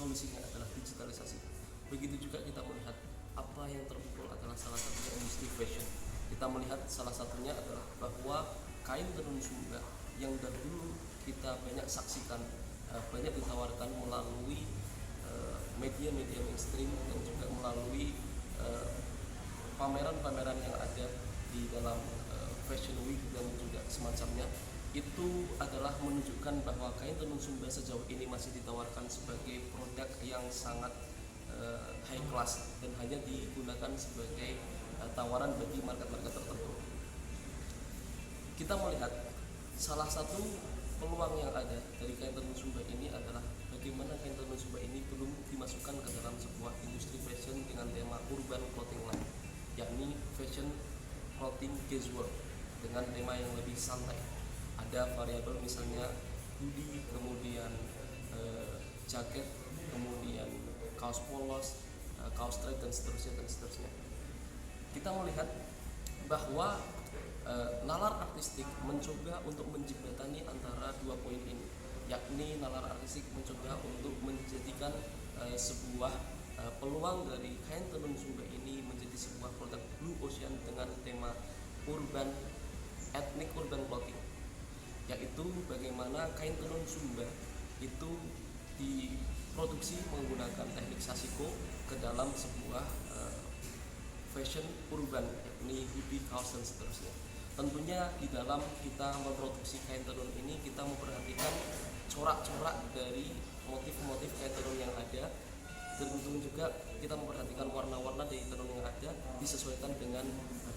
solusinya adalah digitalisasi. Begitu juga kita melihat apa yang terpukul adalah salah satunya industri fashion. Kita melihat salah satunya adalah bahwa kain tenun Sumba yang dahulu kita banyak saksikan, banyak ditawarkan melalui media-media mainstream dan juga melalui pameran-pameran yang ada di dalam Fashion Week dan juga semacamnya, itu adalah menunjukkan bahwa kain tenun Sumba sejauh ini masih ditawarkan sebagai produk yang sangat high class dan hanya digunakan sebagai tawaran bagi market-market tertentu. Kita melihat salah satu peluang yang ada dari kain tenun Sumba ini adalah bagaimana kain tenun Sumba ini belum dimasukkan ke dalam sebuah industri fashion dengan tema urban clothing line, yakni fashion clothing casual dengan tema yang lebih santai. Ada variabel misalnya hoodie, kemudian jaket, kemudian kaos polos, kaos straight dan seterusnya. Kita melihat bahwa nalar artistik mencoba untuk menjembatani antara dua poin ini, yakni nalar artistik mencoba untuk menjadikan sebuah peluang dari kain tenun Sumba ini menjadi sebuah produk blue ocean dengan tema ethnic urban clothing, yaitu bagaimana kain tenun Sumba itu diproduksi menggunakan teknik sashiko ke dalam sebuah fashion urban, yakni hoodie, kaos dan seterusnya. Tentunya di dalam kita memproduksi kain tenun ini kita memperhatikan corak-corak dari motif-motif kain tenun yang ada, dan tentu juga kita memperhatikan warna-warna dari tenun yang ada disesuaikan dengan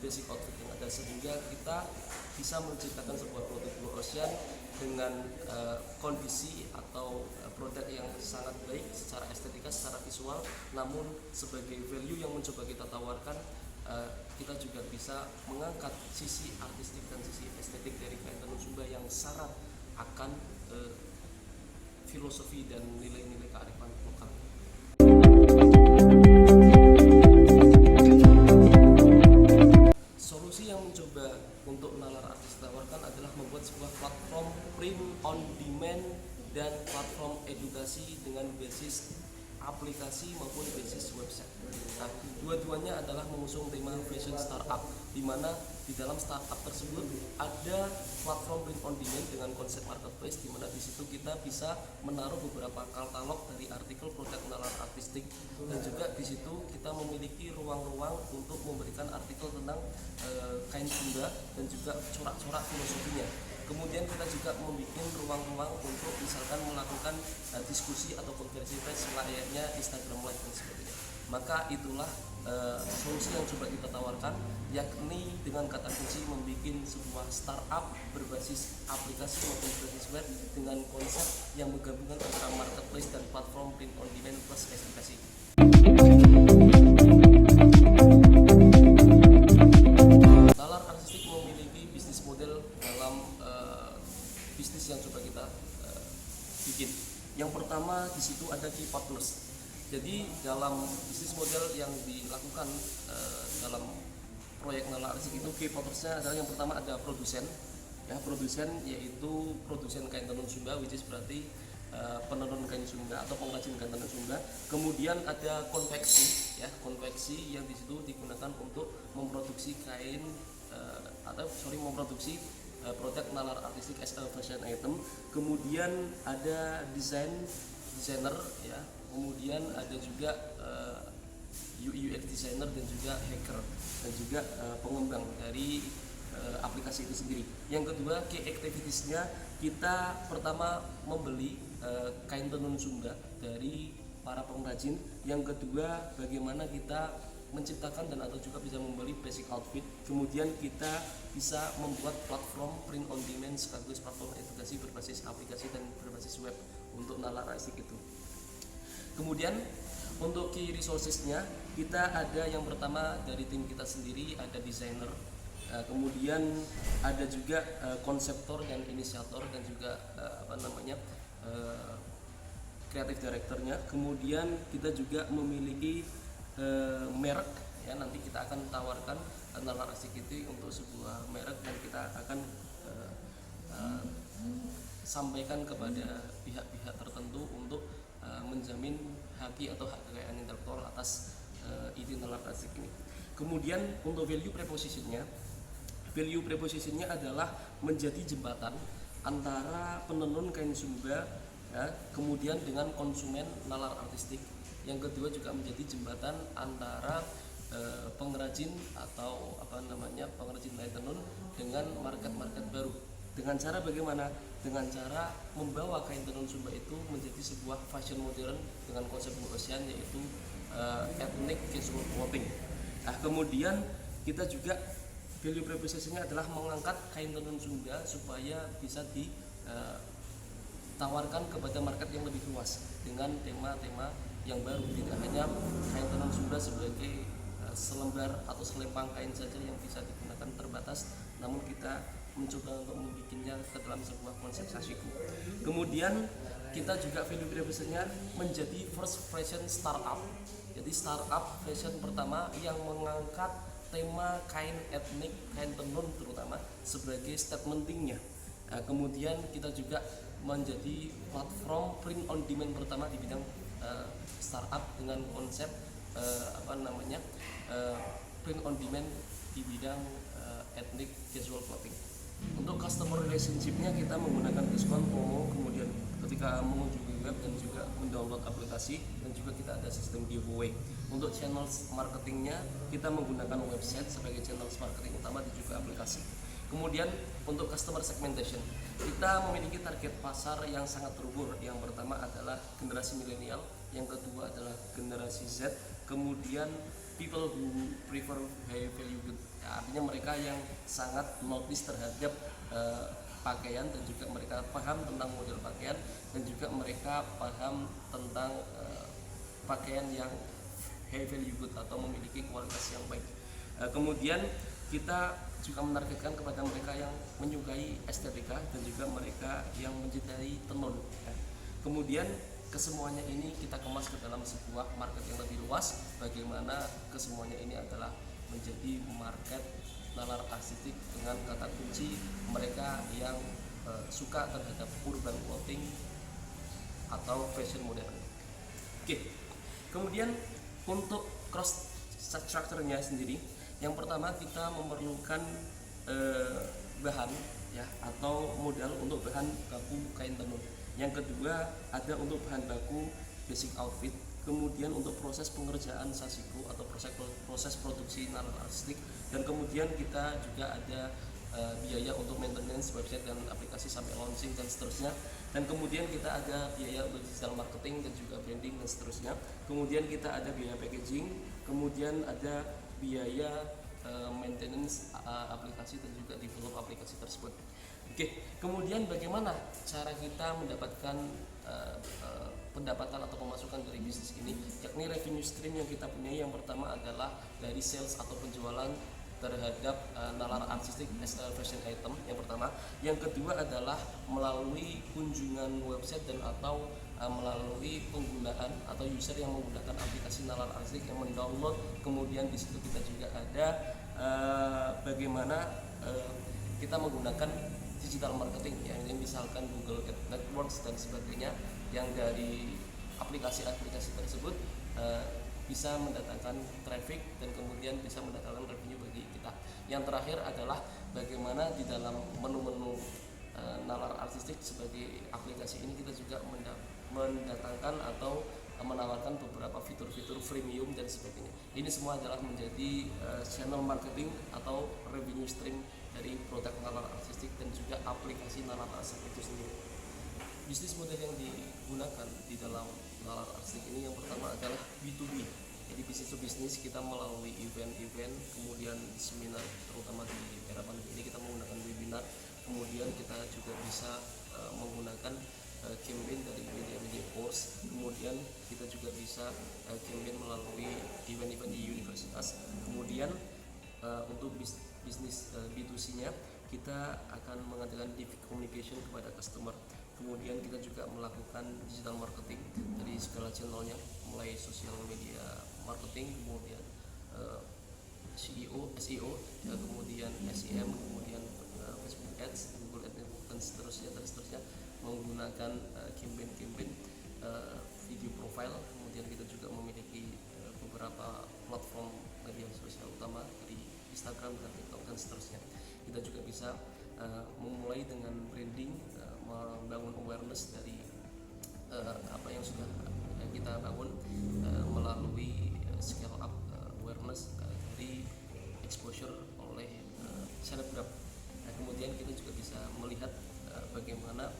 basic outfit yang ada, sehingga kita bisa menciptakan sebuah produk blue ocean dengan kondisi atau produk yang sangat baik secara estetika, secara visual, namun sebagai value yang mencoba kita tawarkan, kita juga bisa mengangkat sisi artistik dan sisi estetik dari kain tenun Sumba yang syarat akan filosofi dan nilai-nilai kearifan lokal. Solusi yang mencoba untuk nalar artis tawarkan adalah membuat sebuah platform print on demand dan platform edukasi dengan basis aplikasi maupun basis website. Nah, dua-duanya adalah mengusung tema fashion startup, di mana di dalam startup tersebut ada platform print on demand dengan konsep marketplace, di mana di situ kita bisa menaruh beberapa katalog dari artikel produk nalar artistik, dan juga di situ kita memiliki ruang-ruang untuk memberikan artikel tentang kain Sumba dan juga corak-corak filosofinya. Kemudian kita juga membuat ruang-ruang untuk misalkan melakukan diskusi atau konferensi pers layaknya Instagram Live dan sebagainya. Maka itulah solusi yang coba kita tawarkan, yakni dengan kata kunci membuat sebuah startup berbasis aplikasi maupun berbasis web dengan konsep yang menggabungkan antara marketplace dan platform print on demand plus edukasi. Nalar artistik memiliki bisnis model dalam bisnis yang coba kita bikin. Yang pertama di situ ada key partners. Jadi dalam bisnis model yang dilakukan dalam proyek nalar artistik itu key partnersnya adalah yang pertama ada produsen, ya produsen yaitu produsen kain tenun Sumba, which is berarti penenun kain Sumba atau pengrajin kain tenun Sumba. Kemudian ada konveksi, ya konveksi yang di situ digunakan untuk memproduksi kain memproduksi produk nalar artistik as a fashion item. Kemudian ada designer, ya. Kemudian ada juga UI UX designer dan juga hacker dan juga pengembang dari aplikasi itu sendiri. Yang kedua, key activitiesnya kita pertama membeli kain tenun Sumba dari para pengrajin. Yang kedua, bagaimana kita menciptakan dan atau juga bisa membeli basic outfit. Kemudian kita bisa membuat platform print on demand sekaligus platform edukasi berbasis aplikasi dan berbasis web untuk nalar artistik itu. Kemudian untuk key resourcesnya kita ada yang pertama dari tim kita sendiri, ada desainer, kemudian ada juga konseptor dan inisiator dan juga kreatif direkturnya. Kemudian kita juga memiliki merek, ya nanti kita akan tawarkan nalar artistik itu untuk sebuah merek dan kita akan sampaikan kepada pihak-pihak tertentu untuk menjamin haki atau hak kekayaan intelektual atas ide nalar arsistik ini. Kemudian untuk value prepositionnya adalah menjadi jembatan antara penenun kain sumba ya, kemudian dengan konsumen nalar artistik. Yang kedua juga menjadi jembatan antara pengrajin atau pengrajin kain tenun dengan market baru. Dengan cara bagaimana? Dengan cara membawa kain tenun sumba itu menjadi sebuah fashion modern dengan konsep ASEAN, yaitu ethnic casual clothing. Nah, kemudian kita juga value proposition-nya adalah mengangkat kain tenun sumba supaya bisa ditawarkan kepada market yang lebih luas dengan tema-tema yang baru, tidak hanya kain tenun sumba sebagai selembar atau selempang kain saja yang bisa digunakan terbatas, namun kita mencoba untuk membuatnya ke dalam sebuah konsep sasiku. Kemudian kita juga value proposition-nya menjadi first fashion startup. Jadi startup fashion pertama yang mengangkat tema kain etnik, kain tenun terutama sebagai statementingnya. Nah, kemudian kita juga menjadi platform print on demand pertama di bidang startup dengan konsep print on demand di bidang ethnic casual clothing. Untuk customer relationship-nya kita menggunakan diskon, promo, kemudian ketika mengunjungi web dan juga mendownload aplikasi, dan juga kita ada sistem giveaway. Untuk channel marketingnya kita menggunakan website sebagai channel marketing utama dan juga aplikasi. Kemudian untuk customer segmentation kita memiliki target pasar yang sangat terukur. Yang pertama adalah generasi milenial, yang kedua adalah generasi Z, kemudian people who prefer high value good, ya, artinya mereka yang sangat notice terhadap pakaian, dan juga mereka paham tentang model pakaian, dan juga mereka paham tentang pakaian yang high value good atau memiliki kualitas yang baik. Kemudian kita juga menargetkan kepada mereka yang menyukai estetika dan juga mereka yang mencintai tenun, ya. Kemudian kesemuanya ini kita kemas ke dalam sebuah market yang lebih luas. Bagaimana kesemuanya ini adalah menjadi market nalar artistik dengan kata kunci mereka yang suka terhadap urban clothing atau fashion modern. Oke. Kemudian untuk cross structure-nya sendiri, yang pertama kita memerlukan bahan ya atau modal untuk bahan baku kain tenun. Yang kedua ada untuk bahan baku basic outfit, kemudian untuk proses pengerjaan sasiku atau proses produksi nalar artistik, dan kemudian kita juga ada biaya untuk maintenance website dan aplikasi sampai launching dan seterusnya, dan kemudian kita ada biaya untuk digital marketing dan juga branding dan seterusnya. Kemudian kita ada biaya packaging, kemudian ada biaya maintenance aplikasi dan juga develop aplikasi tersebut. Oke, kemudian bagaimana cara kita mendapatkan pendapatan atau pemasukan dari bisnis ini, yakni revenue stream yang kita punya. Yang pertama adalah dari sales atau penjualan terhadap nalar artistik as a fashion item, yang pertama. Yang kedua adalah melalui kunjungan website dan atau melalui penggunaan atau user yang menggunakan aplikasi nalar artistik yang mendownload. Kemudian di situ kita juga ada bagaimana kita menggunakan digital marketing, yang misalkan Google AdWords dan sebagainya, yang dari aplikasi-aplikasi tersebut bisa mendatangkan traffic dan kemudian bisa mendatangkan revenue bagi kita. Yang terakhir adalah bagaimana di dalam menu-menu nalar artistik sebagai aplikasi ini kita juga mendatangkan atau menawarkan beberapa fitur-fitur freemium dan sebagainya. Ini semua adalah menjadi channel marketing atau revenue stream dari produk nalar artistik dan juga aplikasi nalar artistik itu sendiri. Bisnis model yang digunakan di dalam nalar artistik ini yang pertama adalah B2B. Jadi bisnis to bisnis, kita melalui event-event, kemudian seminar, terutama di era pandemi ini kita menggunakan webinar, kemudian kita juga bisa menggunakan campaign dari media-media course, kemudian kita juga bisa campaign melalui event-event di universitas. Kemudian untuk bisnis B2C-nya kita akan mengadakan direct communication kepada customer. Kemudian kita juga melakukan digital marketing dari segala channelnya, mulai sosial media marketing, kemudian SEO, kemudian SEM, kemudian Facebook Ads, Google Ads dan seterusnya menggunakan campaign video profile, kemudian kita juga memiliki beberapa platform media sosial utama di Instagram dan TikTok dan seterusnya. Kita juga bisa memulai dengan branding, membangun awareness dari apa yang sudah kita bangun melalui scale up awareness dari exposure oleh selebgram. Nah, kemudian kita juga bisa melihat bagaimana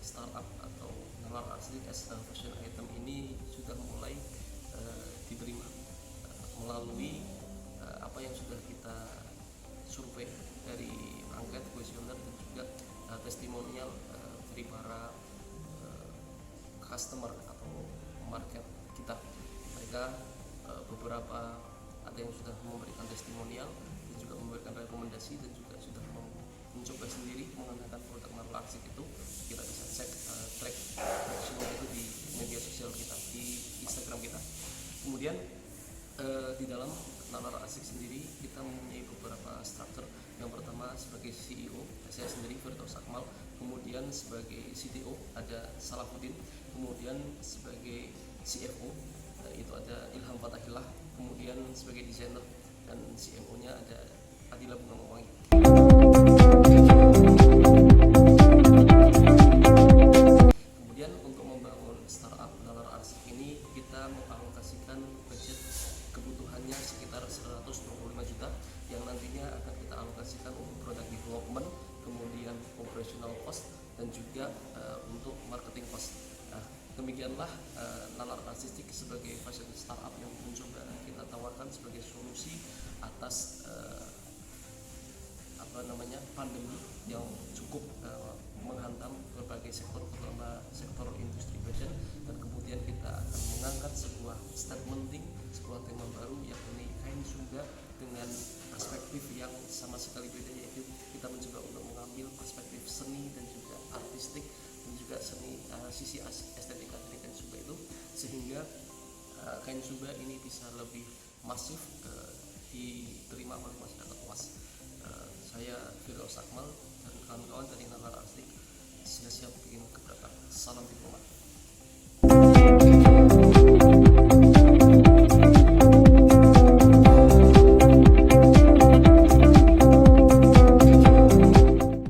startup atau nalar arsik as fashion item ini sudah mulai diterima melalui apa yang sudah kita survei dari angket kuesioner dan juga testimonial dari para customer atau market kita. Mereka beberapa ada yang sudah memberikan testimonial dan juga memberikan rekomendasi dan juga sudah mencoba sendiri menggunakan produk nalar arsik itu. Kita bisa cek track actionnya itu di media sosial kita, di Instagram kita. Kemudian di dalam nalar arsik sendiri kita mempunyai beberapa struktur. Yang pertama sebagai CEO saya sendiri Firdaus Akmal, kemudian sebagai CTO ada Salahuddin, kemudian sebagai CFO itu ada Ilham Fatahillah, kemudian sebagai desainer dan CMO-nya ada Adila Bunga Mawangi. Kemudian untuk membangun startup nalar arsik ini kita mengalokasikan budget kebutuhannya sekitar 125 juta yang nantinya akan kita alokasikan untuk product development, kemudian operational cost dan juga untuk marketing cost. Nah, demikianlah nalar arsik sebagai fashion startup yang mencoba kita tawarkan sebagai solusi atas pandemi yang cukup menghantam berbagai sektor, terutama sektor industri fashion, dan kemudian kita akan mengangkat sebuah statementing, sebuah tema baru yakni kain sumba dengan perspektif yang sama sekali beda, yaitu kita mencoba untuk mengambil perspektif seni dan juga artistik dan juga sisi estetika dari kain sumba itu, sehingga kain sumba ini bisa lebih masif diterima oleh masyarakat luas. Saya Firdaus Akmal dan kawan-kawan dari nalar arsik siap-siap bikin keberatan. Salam diplomat.